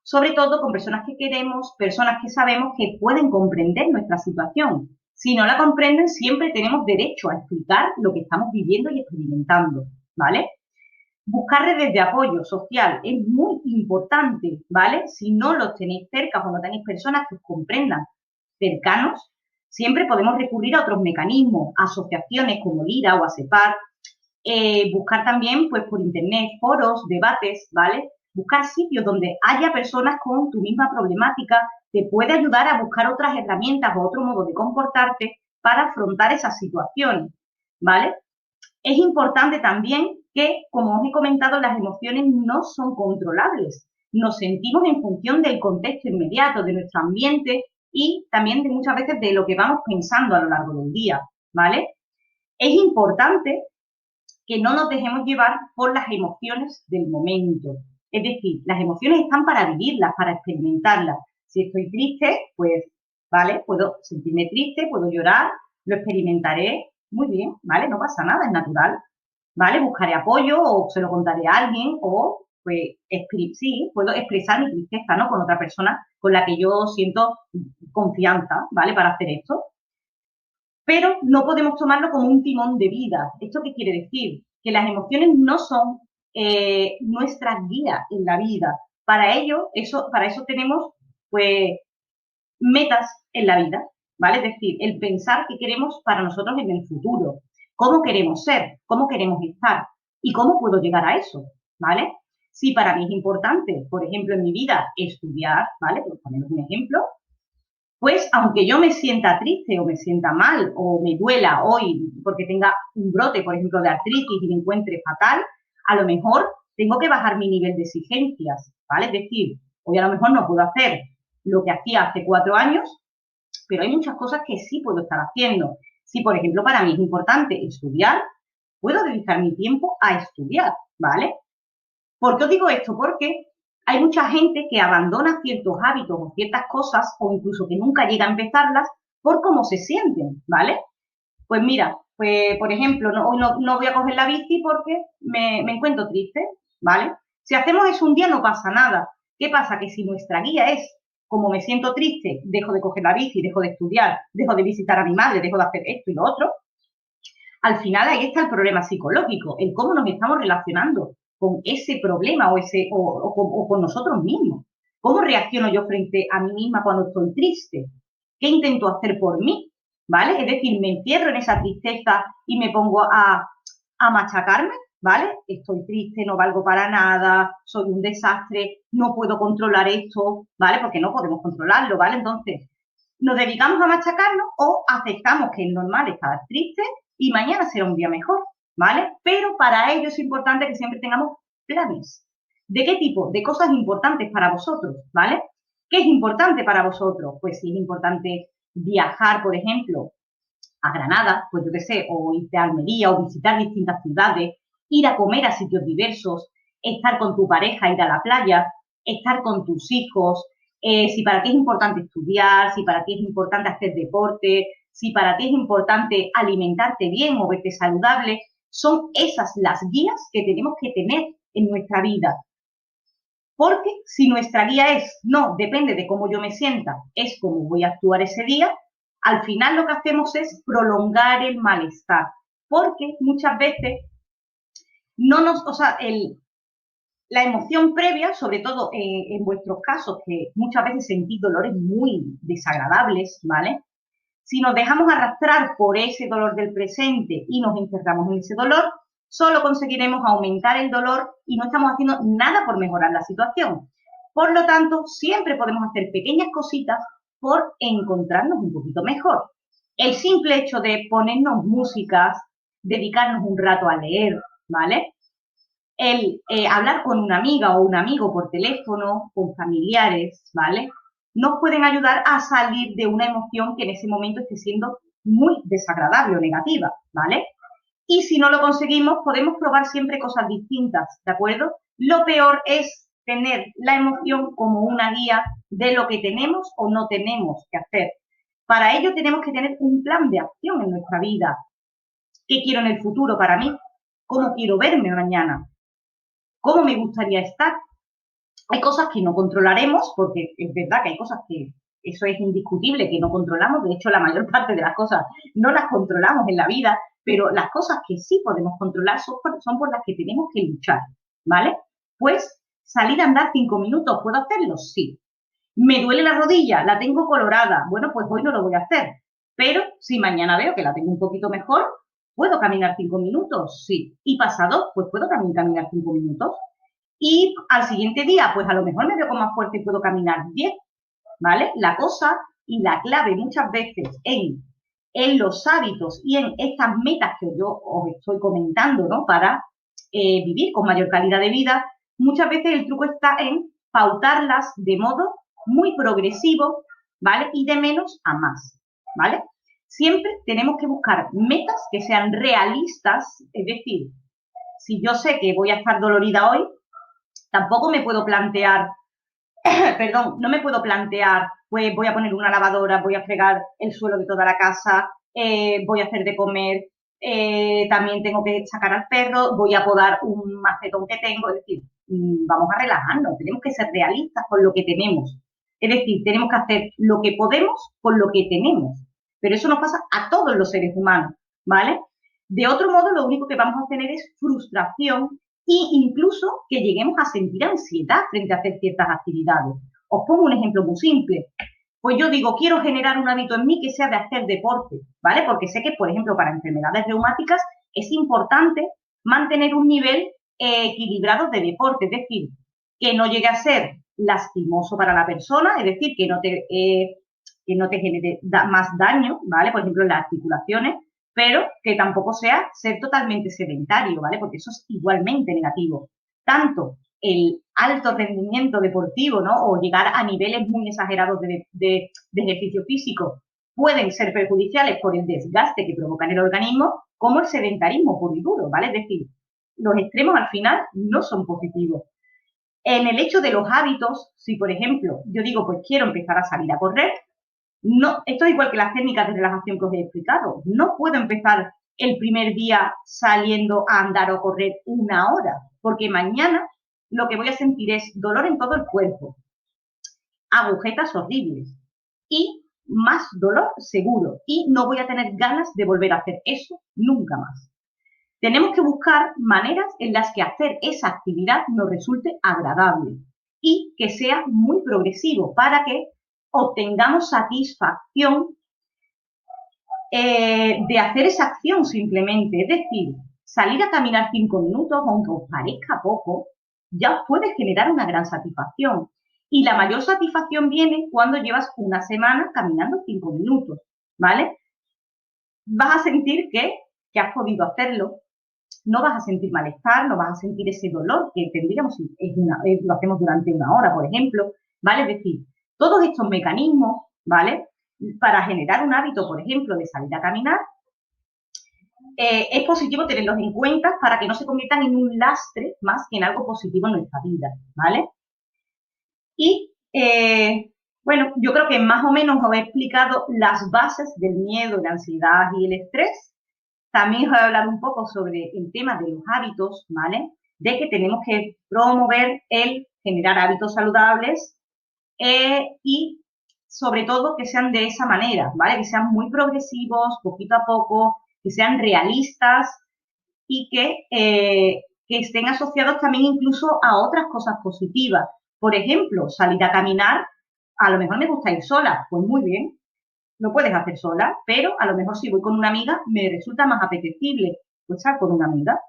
sobre todo con personas que queremos, personas que sabemos que pueden comprender nuestra situación. Si no la comprenden, siempre tenemos derecho a explicar lo que estamos viviendo y experimentando, ¿vale? Buscar redes de apoyo social es muy importante, ¿vale? Si no los tenéis cerca o no tenéis personas que os comprendan cercanos, siempre podemos recurrir a otros mecanismos, asociaciones como LIRA o ASEPAR, buscar también, pues por internet, foros, debates, ¿vale? Buscar sitios donde haya personas con tu misma problemática, te puede ayudar a buscar otras herramientas o otro modo de comportarte para afrontar esas situaciones, ¿vale? Es importante también que, como os he comentado, las emociones no son controlables. Nos sentimos en función del contexto inmediato, de nuestro ambiente y también de muchas veces de lo que vamos pensando a lo largo del día, ¿vale? Es importante que no nos dejemos llevar por las emociones del momento. Es decir, las emociones están para vivirlas, para experimentarlas. Si estoy triste, pues, ¿vale? Puedo sentirme triste, puedo llorar, lo experimentaré muy bien, ¿vale? No pasa nada, es natural, ¿vale? Buscaré apoyo o se lo contaré a alguien o, pues, sí, puedo expresar mi tristeza, ¿no? Con otra persona con la que yo siento confianza, ¿vale? Para hacer esto. Pero no podemos tomarlo como un timón de vida. ¿Esto qué quiere decir? Que las emociones no son nuestra guía en la vida. Para eso tenemos, pues, metas en la vida, ¿vale? Es decir, el pensar qué queremos para nosotros en el futuro, cómo queremos ser, cómo queremos estar y cómo puedo llegar a eso, ¿vale? Si para mí es importante, por ejemplo, en mi vida estudiar, ¿vale? Por poner un ejemplo, pues aunque yo me sienta triste o me sienta mal o me duela hoy porque tenga un brote, por ejemplo, de artritis y me encuentre fatal, a lo mejor tengo que bajar mi nivel de exigencias, ¿vale? Es decir, hoy a lo mejor no puedo hacer lo que hacía hace 4 años, pero hay muchas cosas que sí puedo estar haciendo. Si, por ejemplo, para mí es importante estudiar, puedo dedicar mi tiempo a estudiar, ¿vale? ¿Por qué os digo esto? Porque hay mucha gente que abandona ciertos hábitos o ciertas cosas, o incluso que nunca llega a empezarlas, por cómo se sienten, ¿vale? Pues mira, pues por ejemplo, hoy no voy a coger la bici porque me encuentro triste, ¿vale? Si hacemos eso un día no pasa nada. ¿Qué pasa? Que si nuestra guía es, como me siento triste, dejo de coger la bici, dejo de estudiar, dejo de visitar a mi madre, dejo de hacer esto y lo otro, al final ahí está el problema psicológico, el cómo nos estamos relacionando con ese problema o con nosotros mismos. ¿Cómo reacciono yo frente a mí misma cuando estoy triste? ¿Qué intento hacer por mí? ¿Vale? Es decir, me encierro en esa tristeza y me pongo a machacarme, ¿vale? Estoy triste, no valgo para nada, soy un desastre, no puedo controlar esto, ¿vale? Porque no podemos controlarlo, ¿vale? Entonces, nos dedicamos a machacarnos o aceptamos que es normal estar triste y mañana será un día mejor, ¿vale? Pero para ello es importante que siempre tengamos planes. ¿De qué tipo? De cosas importantes para vosotros, ¿vale? ¿Qué es importante para vosotros? Pues si es importante viajar, por ejemplo, a Granada, pues yo qué sé, o irte a Almería o visitar distintas ciudades, ir a comer a sitios diversos, estar con tu pareja, ir a la playa, estar con tus hijos, si para ti es importante estudiar, si para ti es importante hacer deporte, si para ti es importante alimentarte bien o verte saludable, son esas las guías que tenemos que tener en nuestra vida. Porque si nuestra guía es, no, depende de cómo yo me sienta, es cómo voy a actuar ese día, al final lo que hacemos es prolongar el malestar. Porque muchas veces no nos, o sea, la emoción previa, sobre todo en vuestros casos, que muchas veces sentís dolores muy desagradables, ¿vale? Si nos dejamos arrastrar por ese dolor del presente y nos encerramos en ese dolor, solo conseguiremos aumentar el dolor y no estamos haciendo nada por mejorar la situación. Por lo tanto, siempre podemos hacer pequeñas cositas por encontrarnos un poquito mejor. El simple hecho de ponernos músicas, dedicarnos un rato a leer, ¿vale? El hablar con una amiga o un amigo por teléfono, con familiares, ¿vale? Nos pueden ayudar a salir de una emoción que en ese momento esté siendo muy desagradable o negativa, ¿vale? Y si no lo conseguimos, podemos probar siempre cosas distintas, ¿de acuerdo? Lo peor es tener la emoción como una guía de lo que tenemos o no tenemos que hacer. Para ello tenemos que tener un plan de acción en nuestra vida. ¿Qué quiero en el futuro para mí? ¿Cómo quiero verme mañana? ¿Cómo me gustaría estar? Hay cosas que no controlaremos, porque es verdad que hay cosas que eso es indiscutible, que no controlamos. De hecho, la mayor parte de las cosas no las controlamos en la vida, pero las cosas que sí podemos controlar son por las que tenemos que luchar, ¿vale? Pues salir a andar 5 minutos, ¿puedo hacerlo? Sí. ¿Me duele la rodilla? ¿La tengo colorada? Bueno, pues hoy no lo voy a hacer. Pero si mañana veo que la tengo un poquito mejor, ¿puedo caminar 5 minutos? Sí. ¿Y pasado? Pues puedo también caminar 5 minutos. Y al siguiente día, pues a lo mejor me veo con más fuerza y puedo caminar 10, ¿vale? La cosa y la clave muchas veces en los hábitos y en estas metas que yo os estoy comentando, ¿no? Para vivir con mayor calidad de vida, muchas veces el truco está en pautarlas de modo muy progresivo, ¿vale? Y de menos a más, ¿vale? Siempre tenemos que buscar metas que sean realistas, es decir, si yo sé que voy a estar dolorida hoy, tampoco me puedo plantear, perdón, no me puedo plantear, pues voy a poner una lavadora, voy a fregar el suelo de toda la casa, voy a hacer de comer, también tengo que sacar al perro, voy a podar un macetón que tengo, es decir, vamos a relajarnos, tenemos que ser realistas con lo que tenemos. Es decir, tenemos que hacer lo que podemos con lo que tenemos. Pero eso nos pasa a todos los seres humanos, ¿vale? De otro modo, lo único que vamos a tener es frustración e incluso que lleguemos a sentir ansiedad frente a hacer ciertas actividades. Os pongo un ejemplo muy simple. Pues yo digo, quiero generar un hábito en mí que sea de hacer deporte, ¿vale? Porque sé que, por ejemplo, para enfermedades reumáticas es importante mantener un nivel equilibrado de deporte, es decir, que no llegue a ser lastimoso para la persona, es decir, que no te que no te genere más daño, ¿vale? Por ejemplo, en las articulaciones, pero que tampoco sea ser totalmente sedentario, ¿vale? Porque eso es igualmente negativo. Tanto el alto rendimiento deportivo, ¿no? O llegar a niveles muy exagerados de ejercicio físico pueden ser perjudiciales por el desgaste que provoca en el organismo, como el sedentarismo puro y duro, ¿vale? Es decir, los extremos al final no son positivos. En el hecho de los hábitos, si por ejemplo yo digo, pues quiero empezar a salir a correr, no, esto es igual que las técnicas de relajación que os he explicado. No puedo empezar el primer día saliendo a andar o correr 1 hora, porque mañana lo que voy a sentir es dolor en todo el cuerpo, agujetas horribles y más dolor seguro. Y no voy a tener ganas de volver a hacer eso nunca más. Tenemos que buscar maneras en las que hacer esa actividad nos resulte agradable y que sea muy progresivo para que obtengamos satisfacción de hacer esa acción simplemente. Es decir, salir a caminar 5 minutos, aunque os parezca poco, ya os puede generar una gran satisfacción. Y la mayor satisfacción viene cuando llevas una semana caminando 5 minutos, ¿vale? Vas a sentir que has podido hacerlo, no vas a sentir malestar, no vas a sentir ese dolor que tendríamos si lo hacemos durante 1 hora, por ejemplo, ¿vale? Es decir, todos estos mecanismos, ¿vale? Para generar un hábito, por ejemplo, de salir a caminar, es positivo tenerlos en cuenta para que no se conviertan en un lastre más que en algo positivo en nuestra vida, ¿vale? Y, bueno, yo creo que más o menos os he explicado las bases del miedo, la ansiedad y el estrés. También os voy a hablar un poco sobre el tema de los hábitos, ¿vale? De que tenemos que promover el generar hábitos saludables y sobre todo que sean de esa manera, ¿vale? Que sean muy progresivos, poquito a poco, que sean realistas y que estén asociados también incluso a otras cosas positivas. Por ejemplo, salir a caminar, a lo mejor me gusta ir sola, pues muy bien, lo puedes hacer sola, pero a lo mejor si voy con una amiga me resulta más apetecible pues estar con una amiga.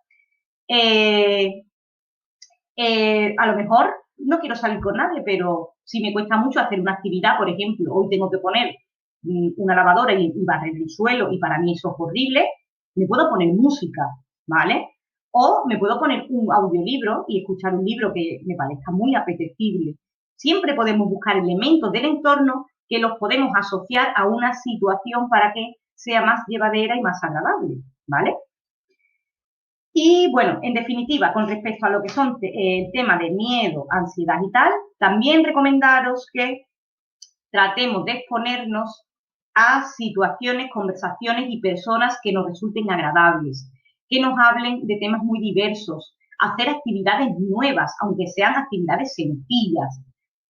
A lo mejor no quiero salir con nadie, pero si me cuesta mucho hacer una actividad, por ejemplo, hoy tengo que poner una lavadora y barrer el suelo y para mí eso es horrible, me puedo poner música, ¿vale? O me puedo poner un audiolibro y escuchar un libro que me parezca muy apetecible. Siempre podemos buscar elementos del entorno que los podemos asociar a una situación para que sea más llevadera y más agradable, ¿vale? Y bueno, en definitiva, con respecto a lo que son el tema de miedo, ansiedad y tal, también recomendaros que tratemos de exponernos a situaciones, conversaciones y personas que nos resulten agradables, que nos hablen de temas muy diversos, hacer actividades nuevas, aunque sean actividades sencillas,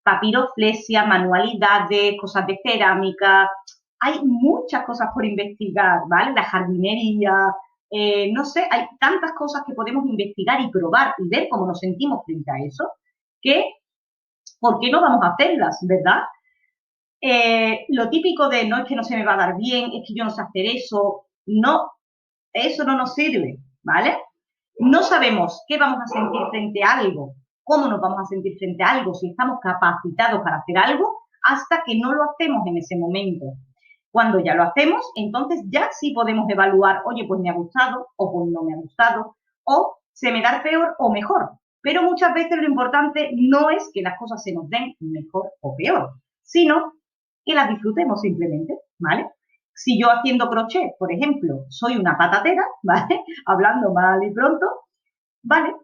papiroflexia, manualidades, cosas de cerámica. Hay muchas cosas por investigar, ¿vale? La jardinería, no sé, hay tantas cosas que podemos investigar y probar y ver cómo nos sentimos frente a eso, que ¿por qué no vamos a hacerlas, verdad? Lo típico de no es que no se me va a dar bien, es que yo no sé hacer eso no nos sirve, ¿vale? No sabemos qué vamos a sentir frente a algo, cómo nos vamos a sentir frente a algo, si estamos capacitados para hacer algo, hasta que no lo hacemos en ese momento. Cuando ya lo hacemos, entonces ya sí podemos evaluar, oye, pues me ha gustado, o pues no me ha gustado, o se me da peor o mejor. Pero muchas veces lo importante no es que las cosas se nos den mejor o peor, sino que las disfrutemos simplemente, ¿vale? Si yo haciendo crochet, por ejemplo, soy una patatera, ¿vale? Hablando mal y pronto, ¿vale?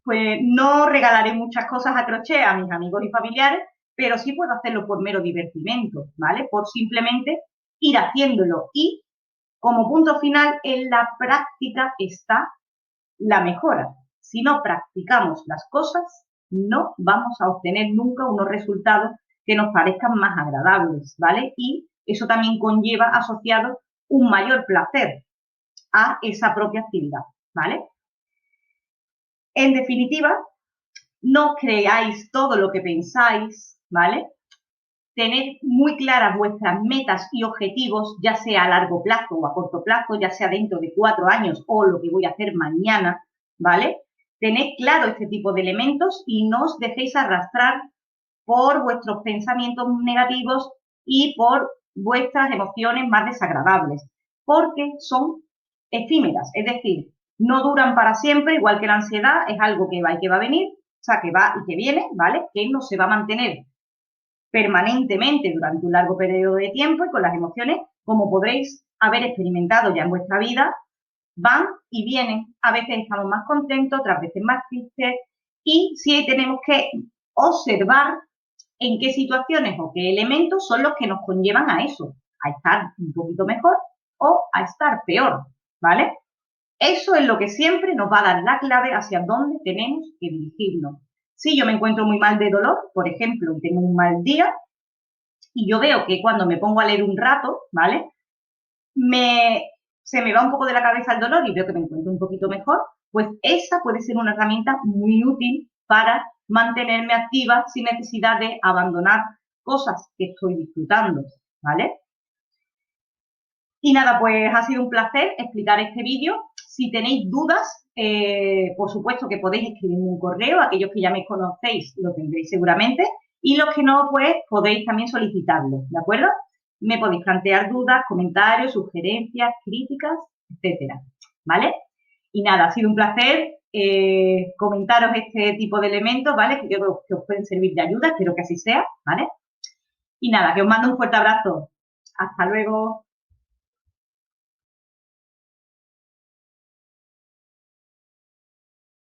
Pues no regalaré muchas cosas a crochet a mis amigos y familiares, pero sí puedo hacerlo por mero divertimento, ¿vale? Por simplemente ir haciéndolo y como punto final en la práctica está la mejora. Si no practicamos las cosas, no vamos a obtener nunca unos resultados que nos parezcan más agradables, ¿vale? Y eso también conlleva asociado un mayor placer a esa propia actividad, ¿vale? En definitiva, no creáis todo lo que pensáis, ¿vale? Tened muy claras vuestras metas y objetivos, ya sea a largo plazo o a corto plazo, ya sea dentro de 4 años o lo que voy a hacer mañana, ¿vale? Tened claro este tipo de elementos y no os dejéis arrastrar por vuestros pensamientos negativos y por vuestras emociones más desagradables, porque son efímeras, es decir, no duran para siempre, igual que la ansiedad es algo que va y que va a venir, o sea, que va y que viene, ¿vale? Que no se va a mantener permanentemente durante un largo periodo de tiempo y con las emociones, como podréis haber experimentado ya en vuestra vida, van y vienen. A veces estamos más contentos, otras veces más tristes y sí tenemos que observar en qué situaciones o qué elementos son los que nos conllevan a eso, a estar un poquito mejor o a estar peor, ¿vale? Eso es lo que siempre nos va a dar la clave hacia dónde tenemos que dirigirnos. Si yo me encuentro muy mal de dolor, por ejemplo, y tengo un mal día, y yo veo que cuando me pongo a leer un rato, ¿vale? Se me va un poco de la cabeza el dolor y veo que me encuentro un poquito mejor, pues esa puede ser una herramienta muy útil para mantenerme activa sin necesidad de abandonar cosas que estoy disfrutando, ¿vale? Y nada, pues ha sido un placer explicar este vídeo. Si tenéis dudas, por supuesto que podéis escribirme un correo. Aquellos que ya me conocéis lo tendréis seguramente. Y los que no, pues podéis también solicitarlo, ¿de acuerdo? Me podéis plantear dudas, comentarios, sugerencias, críticas, etcétera, ¿vale? Y nada, ha sido un placer comentaros este tipo de elementos, ¿vale? Que yo creo que os pueden servir de ayuda, espero que así sea, ¿vale? Y nada, que os mando un fuerte abrazo. Hasta luego.